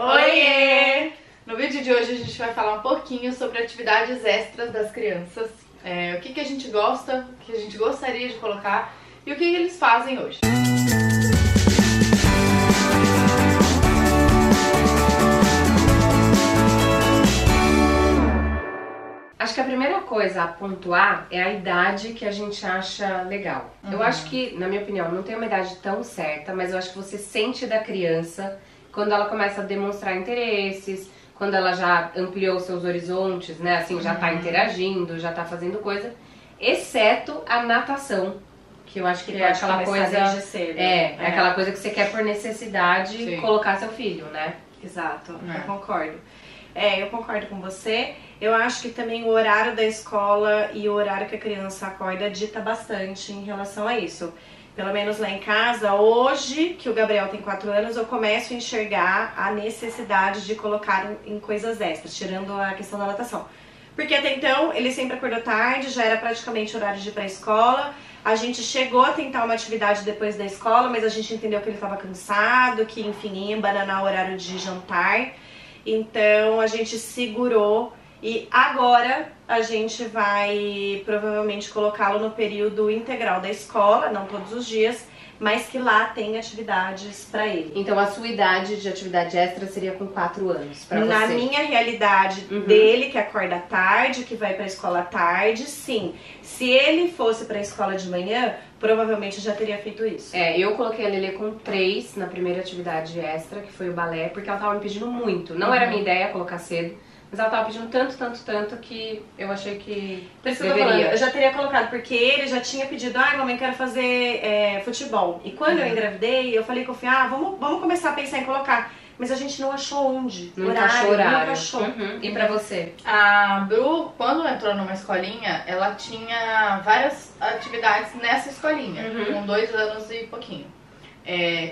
Oiê! No vídeo de hoje a gente vai falar um pouquinho sobre atividades extras das crianças, o que a gente gosta, o que a gente gostaria de colocar e o que eles fazem hoje. Acho que a primeira coisa a pontuar é a idade que a gente acha legal. Eu acho que, na minha opinião, não tem uma idade tão certa, mas eu acho que você sente da criança quando ela começa a demonstrar interesses, quando ela já ampliou seus horizontes, né? Assim, já tá interagindo, já tá fazendo coisa, exceto a natação, que eu acho que é aquela coisa desde cedo. É aquela coisa que você quer por necessidade. Sim. Colocar seu filho, né? Exato, eu concordo. Eu concordo com você. Eu acho que também o horário da escola e o horário que a criança acorda dita bastante em relação a isso. Pelo menos lá em casa, hoje, que o Gabriel tem 4 anos, eu começo a enxergar a necessidade de colocar em coisas extras, tirando a questão da natação. Porque até então, ele sempre acordou tarde, já era praticamente horário de ir pra escola. A gente chegou a tentar uma atividade depois da escola, mas a gente entendeu que ele estava cansado, que enfim, ia embananar o horário de jantar. Então a gente segurou e agora a gente vai provavelmente colocá-lo no período integral da escola, não todos os dias, mas que lá tem atividades para ele. Então a sua idade de atividade extra seria com 4 anos pra você? Na minha realidade dele, que acorda tarde, que vai pra escola tarde, sim. Se ele fosse pra escola de manhã, provavelmente já teria feito isso. Eu coloquei a Lelê com 3 na primeira atividade extra, que foi o balé, porque ela tava me pedindo muito. Não era minha ideia colocar cedo, mas ela tava pedindo tanto que eu achei que Por isso que eu já teria colocado, porque ele já tinha pedido, mamãe, quero fazer futebol. E quando eu engravidei, eu falei com o filho, vamos começar a pensar em colocar. Mas a gente não achou onde. Não achou horário. Não achou. E pra você? A Bru, quando entrou numa escolinha, ela tinha várias atividades nessa escolinha, com 2 anos e pouquinho.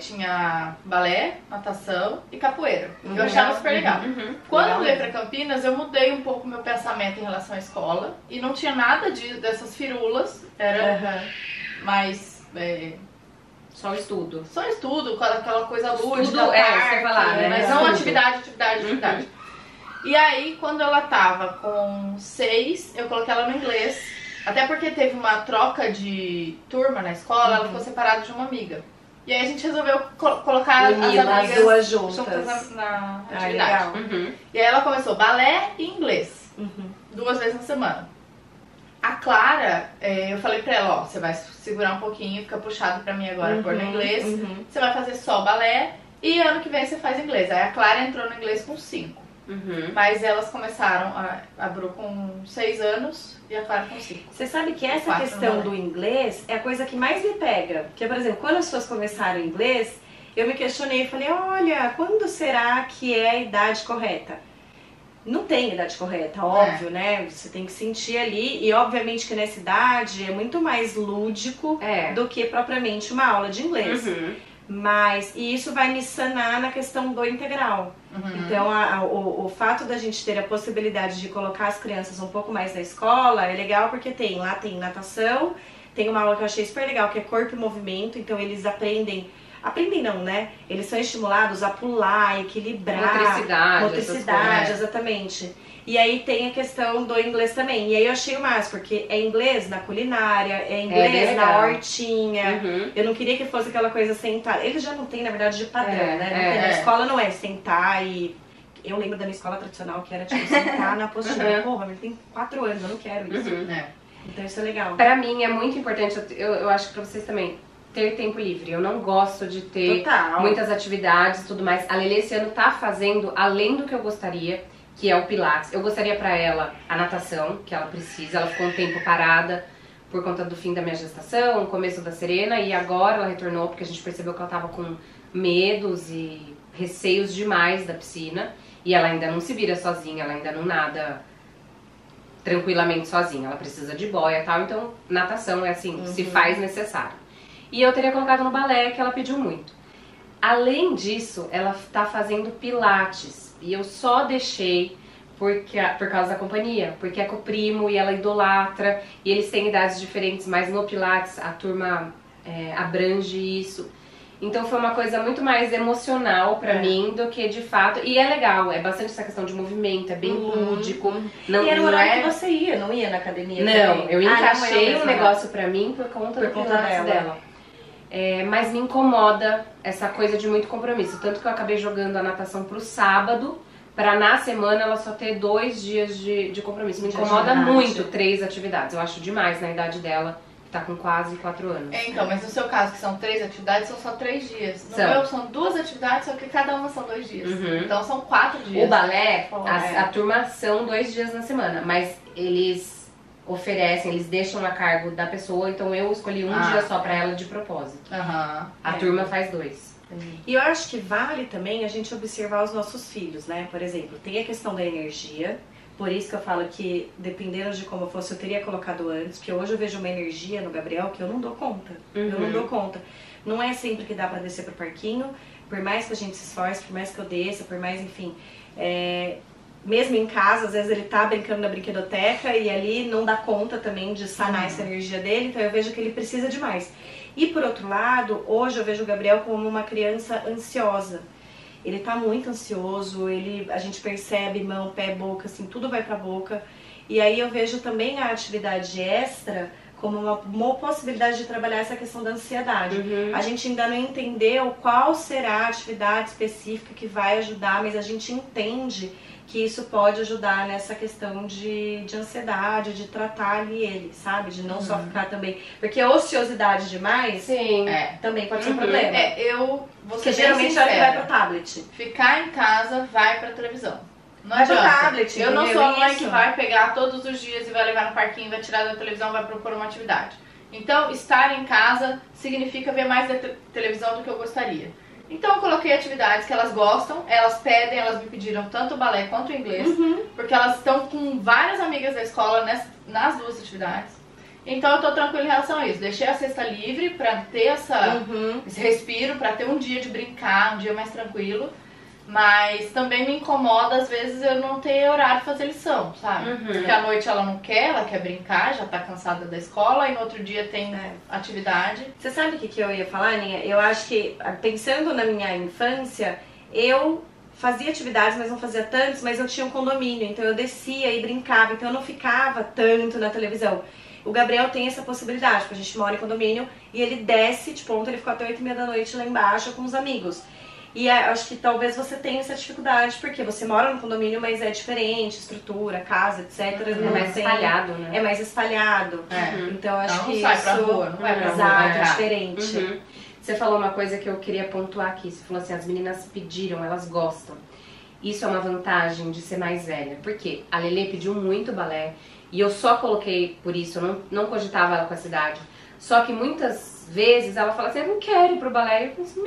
Tinha balé, natação e capoeira. Eu achava super legal. Quando eu veio pra Campinas, eu mudei um pouco meu pensamento em relação à escola. E não tinha nada dessas firulas. Era mais... Só estudo. Só estudo, com aquela coisa lúdica, Estudo, você falar, né? mas não atividade. E aí, quando ela tava com 6, eu coloquei ela no inglês. Até porque teve uma troca de turma na escola, ela ficou separada de uma amiga. E aí a gente resolveu colocar as amigas as duas juntas na atividade. Legal. E aí ela começou balé e inglês, 2 vezes na semana. A Clara, eu falei pra ela, você vai segurar um pouquinho, fica puxado pra mim agora pôr no inglês. Você vai fazer só balé e ano que vem você faz inglês. Aí a Clara entrou no inglês com 5. Mas elas começaram, a Bru com 6 anos e a Clara com 5. Você sabe que essa questão do inglês é a coisa que mais me pega. Porque, por exemplo, quando as pessoas começaram inglês, eu me questionei e falei, olha, quando será que é a idade correta? Não tem idade correta, óbvio, né? Você tem que sentir ali. E obviamente que nessa idade é muito mais lúdico do que propriamente uma aula de inglês. Mas, e isso vai me sanar na questão do integral. Então, o fato da gente ter a possibilidade de colocar as crianças um pouco mais na escola é legal porque lá tem natação, tem uma aula que eu achei super legal, que é corpo e movimento. Então, eles aprendem não, né? Eles são estimulados a pular, equilibrar. Motricidade, exatamente. E aí tem a questão do inglês também. E aí eu achei o máximo, porque é inglês na culinária, é inglês na hortinha. Eu não queria que fosse aquela coisa sentar. Eles já não tem, na verdade, de padrão, né? Na escola não é sentar e... Eu lembro da minha escola tradicional que era tipo sentar na apostila. Porra, ele tem 4 anos, eu não quero isso. Então isso é legal. Pra mim é muito importante, eu acho que pra vocês também, ter tempo livre. Eu não gosto de ter muitas atividades e tudo mais. A Lelê esse ano tá fazendo além do que eu gostaria, que é o Pilates. Eu gostaria pra ela a natação, que ela precisa. Ela ficou um tempo parada por conta do fim da minha gestação, começo da Serena, e agora ela retornou porque a gente percebeu que ela tava com medos e receios demais da piscina. E ela ainda não se vira sozinha, ela ainda não nada tranquilamente sozinha. Ela precisa de boia e tal, então natação é assim, se faz necessário. E eu teria colocado no balé, que ela pediu muito. Além disso, ela tá fazendo pilates. E eu só deixei por causa da companhia. Porque é com o primo e ela idolatra. E eles têm idades diferentes, mas no pilates a turma abrange isso. Então foi uma coisa muito mais emocional pra mim do que de fato. E é legal, é bastante essa questão de movimento, é bem lúdico. Não, e era o horário que você ia, não ia na academia? Não, também? eu encaixei um negócio pra mim por conta do Pilates dela. Mas me incomoda essa coisa de muito compromisso. Tanto que eu acabei jogando a natação pro sábado, pra na semana ela só ter 2 dias de compromisso. Me incomoda muito 3 atividades. Eu acho demais na idade dela. Tá com quase 4 anos. Então, mas no seu caso, que são 3 atividades, são só 3 dias. No meu, são 2 atividades, só que cada uma são 2 dias. Então, são 4 dias. O balé, a turma são 2 dias na semana, mas eles oferecem, eles deixam a cargo da pessoa, então eu escolhi um dia só pra ela de propósito. A turma faz 2. E eu acho que vale também a gente observar os nossos filhos, né? Por exemplo, tem a questão da energia. Por isso que eu falo que, dependendo de como fosse, eu teria colocado antes. Porque hoje eu vejo uma energia no Gabriel que eu não dou conta. Eu não dou conta. Não é sempre que dá pra descer pro parquinho. Por mais que a gente se esforce, por mais que eu desça, por mais, enfim... mesmo em casa, às vezes ele tá brincando na brinquedoteca e ali não dá conta também de sanar essa energia dele. Então eu vejo que ele precisa de mais. E por outro lado, hoje eu vejo o Gabriel como uma criança ansiosa. Ele tá muito ansioso, a gente percebe mão, pé, boca, assim, tudo vai pra boca. E aí eu vejo também a atividade extra como uma possibilidade de trabalhar essa questão da ansiedade. A gente ainda não entendeu qual será a atividade específica que vai ajudar, mas a gente entende que isso pode ajudar nessa questão de ansiedade, de tratar ali ele, sabe? De não só ficar também... Porque a ociosidade demais também pode ser um problema. Porque geralmente é hora que vai pro tablet. Ficar em casa, vai pra televisão. Não vai adianta. Pro tablet, eu não sou a mãe que vai pegar todos os dias e vai levar no parquinho, vai tirar da televisão, vai propor uma atividade. Então, estar em casa significa ver mais da televisão do que eu gostaria. Então eu coloquei atividades que elas gostam, elas pedem, elas me pediram tanto o balé quanto o inglês, porque elas estão com várias amigas da escola nas 2 atividades. Então eu tô tranquila em relação a isso. Deixei a sexta livre pra ter esse respiro, pra ter um dia de brincar, um dia mais tranquilo. Mas também me incomoda, às vezes, eu não ter horário de fazer lição, sabe? Porque à noite ela não quer, ela quer brincar, já tá cansada da escola, e no outro dia tem atividade. Você sabe o que eu ia falar, Aninha? Eu acho que, pensando na minha infância, eu fazia atividades, mas não fazia tantos, mas eu tinha um condomínio, então eu descia e brincava, então eu não ficava tanto na televisão. O Gabriel tem essa possibilidade, porque a gente mora em condomínio, e ele desce, tipo, ontem ele ficou até 8h30 da noite lá embaixo com os amigos. E acho que talvez você tenha essa dificuldade, porque você mora no condomínio, mas é diferente, estrutura, casa, etc. É mais espalhado, né? É mais espalhado. Então acho que não sai pra rua, não vai pra rua. É diferente. Você falou uma coisa que eu queria pontuar aqui. Você falou assim, as meninas pediram, elas gostam. Isso é uma vantagem de ser mais velha. Por quê? A Lelê pediu muito balé e eu só coloquei por isso, eu não cogitava ela com essa idade. Só que muitas vezes ela fala assim, eu não quero ir pro balé. E eu penso,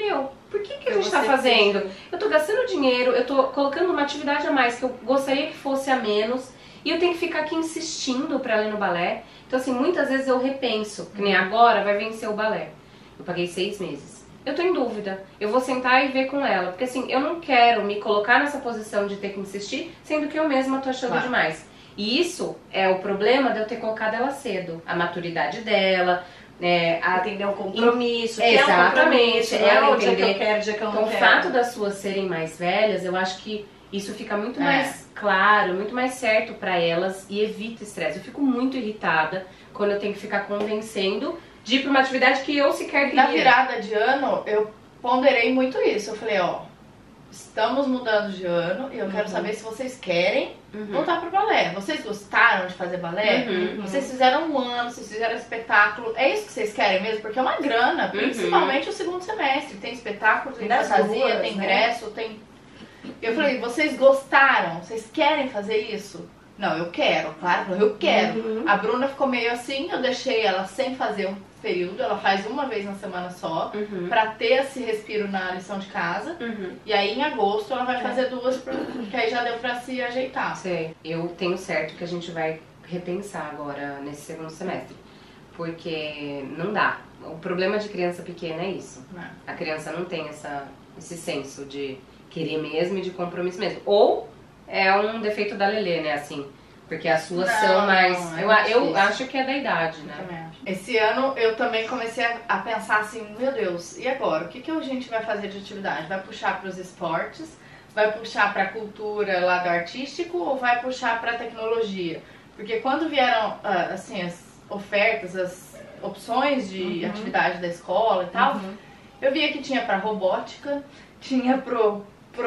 por que a gente tá fazendo? Eu tô gastando dinheiro, eu tô colocando uma atividade a mais que eu gostaria que fosse a menos e eu tenho que ficar aqui insistindo pra ela ir no balé. Então assim, muitas vezes eu repenso, que nem agora vai vencer o balé. Eu paguei 6 meses. Eu tô em dúvida, eu vou sentar e ver com ela, porque assim, eu não quero me colocar nessa posição de ter que insistir, sendo que eu mesma tô achando demais. E isso é o problema de eu ter colocado ela cedo, a maturidade dela, atender um compromisso, exatamente, o dia que eu quero, o dia que eu não quero. Então, o fato das suas serem mais velhas, eu acho que isso fica muito mais claro, muito mais certo pra elas e evita estresse. Eu fico muito irritada quando eu tenho que ficar convencendo de ir pra uma atividade que eu sequer queria. Na virada de ano, eu ponderei muito isso. Eu falei, estamos mudando de ano e eu quero saber se vocês querem voltar pro balé. Vocês gostaram de fazer balé? Vocês fizeram um ano, vocês fizeram espetáculo. É isso que vocês querem mesmo? Porque é uma grana, principalmente o segundo semestre. Tem espetáculo, tem fantasia, tem ingresso, tem... Eu falei, vocês gostaram? Vocês querem fazer isso? Não, eu quero, claro, eu quero. A Bruna ficou meio assim, eu deixei ela sem fazer um período, ela faz uma vez na semana só, pra ter esse respiro na lição de casa. E aí em agosto ela vai fazer 2, porque aí já deu pra se ajeitar. Sei, eu tenho certo que a gente vai repensar agora nesse segundo semestre, porque não dá. O problema de criança pequena é isso. A criança não tem esse senso de querer mesmo e de compromisso mesmo. Ou é um defeito da Lelê, né, assim... Porque as suas são mais... Eu acho que é da idade, né? Eu também acho. Esse ano eu também comecei a pensar assim, meu Deus, e agora? O que a gente vai fazer de atividade? Vai puxar para os esportes? Vai puxar para a cultura, lado artístico? Ou vai puxar para a tecnologia? Porque quando vieram, assim, as ofertas, as opções de atividade da escola e tal, eu via que tinha para robótica, tinha pro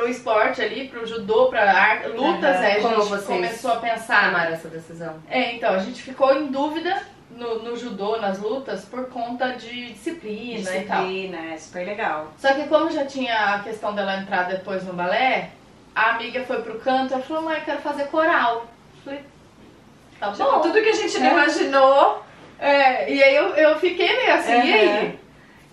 esporte ali, pro judô, pra lutas, a gente começou a pensar... Tomaram essa decisão. Então, a gente ficou em dúvida no judô, nas lutas, por conta de disciplina e tal. Disciplina, é super legal. Só que como já tinha a questão dela entrar depois no balé, a amiga foi pro canto, ela falou, mãe, eu quero fazer coral. Eu falei, tá bom. Tipo, tudo que a gente não imaginou. E aí eu fiquei meio assim, e aí?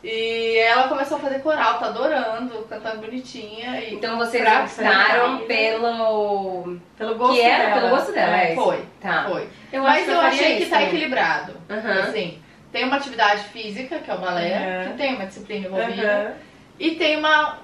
E ela começou a fazer coral, tá adorando, cantando bonitinha. E então vocês optaram pelo gosto dela. Pelo gosto dela, Foi. Mas eu achei que tá equilibrado. Assim, tem uma atividade física, que é o balé, que tem uma disciplina envolvida. E tem uma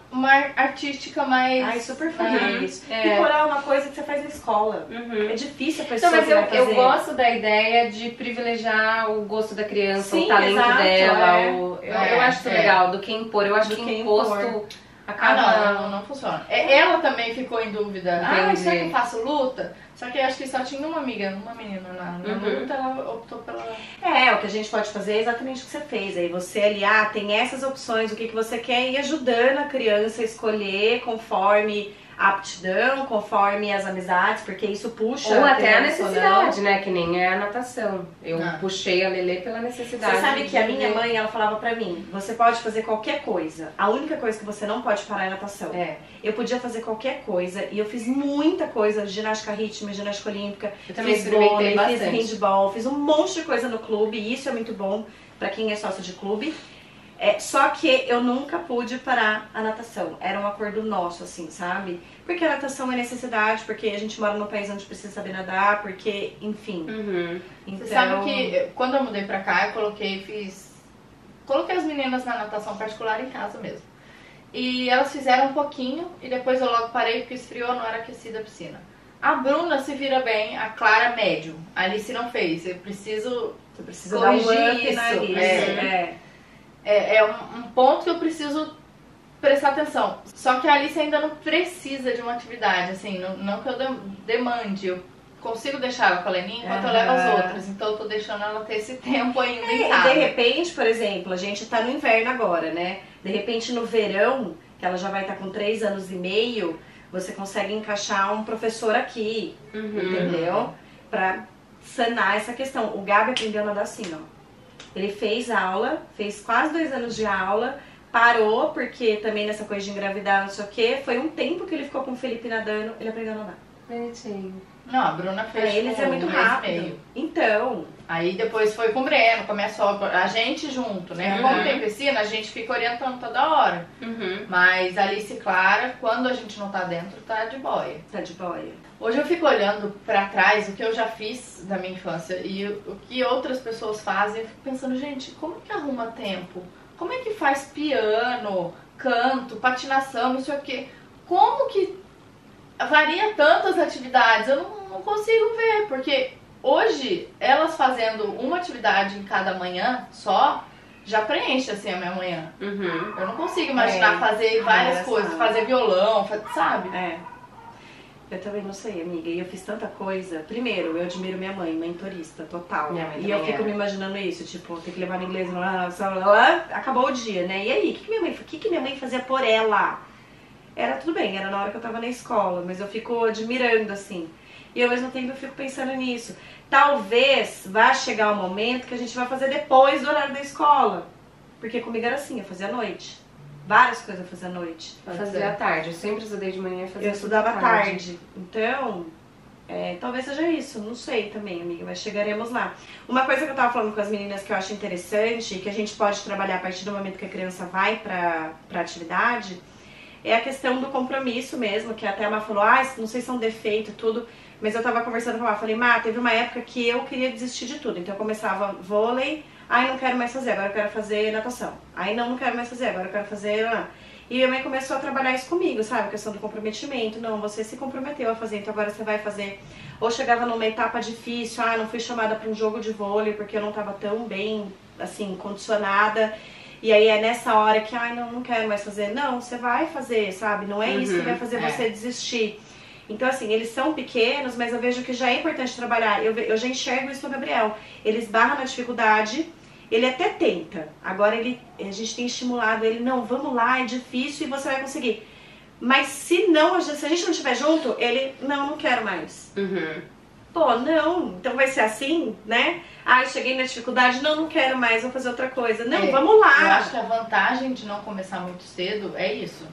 artística mais... Ai, super feliz. E coral é uma coisa que você faz na escola. É difícil a pessoa então, mas eu gosto da ideia de privilegiar o gosto da criança, o talento dela. Eu acho isso legal, do que impor. Eu acho que imposto acaba... Não funciona. Ela também ficou em dúvida. Será que eu faço luta? Só que eu acho que só tinha uma menina na luta, ela optou pela... O que a gente pode fazer é exatamente o que você fez. Aí você ali, tem essas opções, o que você quer, ir ajudando a criança a escolher conforme a aptidão, conforme as amizades, porque isso puxa... Ou até a necessidade, né? Que nem é a natação. Eu puxei a Lelê pela necessidade. Você sabe que a minha mãe, ela falava pra mim, você pode fazer qualquer coisa. A única coisa que você não pode parar é natação. Eu podia fazer qualquer coisa e eu fiz muita coisa, ginástica rítmica, ginástica olímpica. Eu também experimentei bastante. Fiz handball, fiz um monte de coisa no clube e isso é muito bom pra quem é sócio de clube. Só que eu nunca pude parar a natação. Era um acordo nosso, assim, sabe? Porque a natação é necessidade, porque a gente mora num país onde precisa saber nadar, porque, enfim. Então... Você sabe que quando eu mudei pra cá, eu coloquei as meninas na natação particular em casa mesmo. E elas fizeram um pouquinho e depois eu logo parei porque esfriou, não era aquecida a piscina. A Bruna se vira bem, a Clara médio. A Alice não fez. Eu preciso corrigir isso. É um ponto que eu preciso prestar atenção. Só que a Alice ainda não precisa de uma atividade, assim, não que eu demande. Eu consigo deixar ela com a Leninha enquanto eu levo as outras. Então eu tô deixando ela ter esse tempo ainda em casa. De repente, por exemplo, a gente tá no inverno agora, né? De repente no verão, que ela já vai estar com 3 anos e meio, você consegue encaixar um professor aqui, entendeu? Pra sanar essa questão. O Gabi aprendeu a nadar assim, ó. Ele fez aula, fez quase 2 anos de aula, parou, porque também nessa coisa de engravidar, não sei o que, foi um tempo que ele ficou com o Felipe nadando, ele aprendeu a nadar. Bonitinho. Não, a Bruna fez pra eles é muito rápido. Então. Aí depois foi com o Breno, com a minha sogra, a gente junto, né? Como tem piscina, a gente fica orientando toda hora. Mas a Alice e Clara, quando a gente não tá dentro, tá de boia. Tá de boia. Hoje eu fico olhando pra trás o que eu já fiz da minha infância e o que outras pessoas fazem, eu fico pensando, gente, como que arruma tempo? Como é que faz piano, canto, patinação, não sei o quê? Como que varia tantas atividades? Eu não consigo ver, porque hoje elas fazendo uma atividade em cada manhã só, já preenche assim a minha manhã. Eu não consigo imaginar fazer várias coisas, fazer violão, sabe? Eu também não sei, amiga. E eu fiz tanta coisa. Primeiro, eu admiro minha mãe, mentorista, total. E eu fico me imaginando isso, tipo, ter que levar no inglês, acabou o dia, né? E aí, o que minha mãe fazia por ela? Era tudo bem, era na hora que eu tava na escola, mas eu fico admirando, assim. E ao mesmo tempo eu fico pensando nisso. Talvez vá chegar um momento que a gente vai fazer depois do horário da escola. Porque comigo era assim, eu fazia à noite. Várias coisas eu fazia à noite. Fazia à tarde, eu sempre estudei de manhã e fazia. Eu estudava à tarde. Então, talvez seja isso, não sei também, amiga, mas chegaremos lá. Uma coisa que eu tava falando com as meninas que eu acho interessante, que a gente pode trabalhar a partir do momento que a criança vai pra atividade, é a questão do compromisso mesmo, que até a Má falou, não sei se é um defeito e tudo, mas eu tava conversando com a Má, falei, Má, teve uma época que eu queria desistir de tudo, então eu começava vôlei, não quero mais fazer, agora eu quero fazer natação. Não quero mais fazer, agora eu quero fazer... E minha mãe começou a trabalhar isso comigo, sabe? A questão do comprometimento. Não, você se comprometeu a fazer, então agora você vai fazer. Ou chegava numa etapa difícil, não fui chamada para um jogo de vôlei porque eu não estava tão bem, assim, condicionada. E aí é nessa hora que, não quero mais fazer. Não, você vai fazer, sabe? Não é isso que vai fazer você desistir. Então, assim, eles são pequenos, mas eu vejo que já é importante trabalhar. Eu já enxergo isso no Gabriel. Ele esbarra na dificuldade, ele até tenta. Agora a gente tem estimulado ele, não, vamos lá, é difícil e você vai conseguir. Mas se a gente não estiver junto, ele, não quero mais. Pô, não, então vai ser assim, né? Cheguei na dificuldade, não quero mais, vou fazer outra coisa. Não, vamos lá. Eu acho que a vantagem de não começar muito cedo é isso.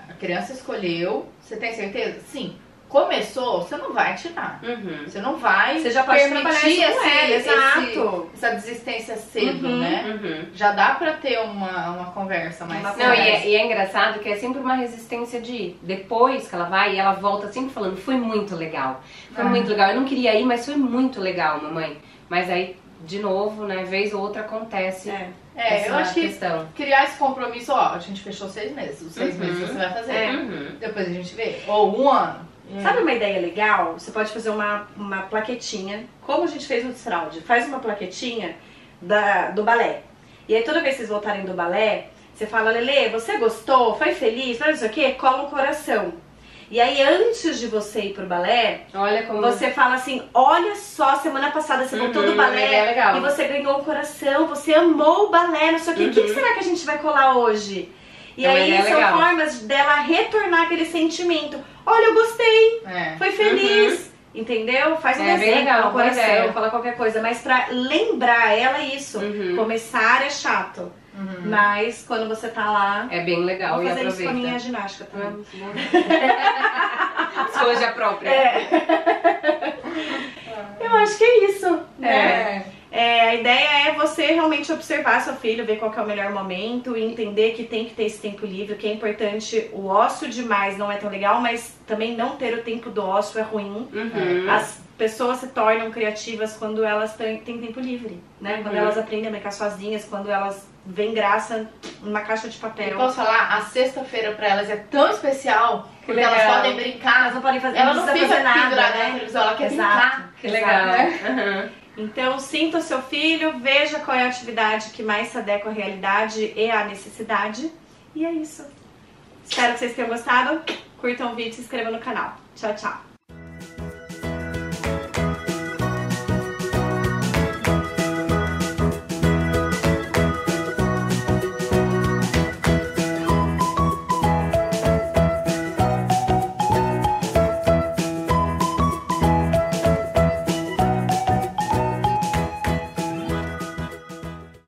A criança escolheu, você tem certeza? Sim. Começou, você não vai tirar. Você não vai você já pode permitir essa desistência cedo, né? Já dá pra ter uma conversa mais Não, e é engraçado que é sempre uma resistência de depois que ela vai e ela volta sempre falando, foi muito legal. Foi muito legal. Eu não queria ir, mas foi muito legal, mamãe. Mas aí, de novo, né, vez ou outra acontece. Eu acho que criar esse compromisso, a gente fechou 6 meses. Os 6 meses você vai fazer. Depois a gente vê. Ou 1 ano. Sabe uma ideia legal? Você pode fazer uma plaquetinha, como a gente fez no desfraude. Faz uma plaquetinha do balé. E aí toda vez que vocês voltarem do balé, você fala, Lelê, você gostou? Foi feliz? Faz isso aqui? Cola um coração. E aí antes de você ir pro balé, você fala assim, olha só, semana passada você voltou do balé e você ganhou um coração, você amou o balé, não sei o quê. O que será que a gente vai colar hoje? E aí são formas dela retornar aquele sentimento. Olha, eu gostei, foi feliz, entendeu? Faz um desenho, um coração, fala qualquer coisa. Mas pra lembrar ela isso, começar é chato. Mas quando você tá lá... É bem legal e aproveita. Vou fazer isso com a minha ginástica também. Psicologia própria. Eu acho que é isso, né? A ideia é você realmente observar seu filho, ver qual que é o melhor momento e entender que tem que ter esse tempo livre, que é importante. O ócio demais não é tão legal, mas também não ter o tempo do ócio é ruim. As pessoas se tornam criativas quando elas têm tempo livre, né? Quando elas aprendem a brincar sozinhas, quando elas veem graça numa caixa de papel. Eu posso falar, a sexta-feira pra elas é tão especial, porque elas podem brincar. Elas não podem fazer, ela não fica nada, pendurada né? na televisão, ela quer brincar. Que legal. Né? Então, sinta o seu filho, veja qual é a atividade que mais se adequa à realidade e à necessidade. E é isso. Espero que vocês tenham gostado. Curtam o vídeo e se inscrevam no canal. Tchau, tchau.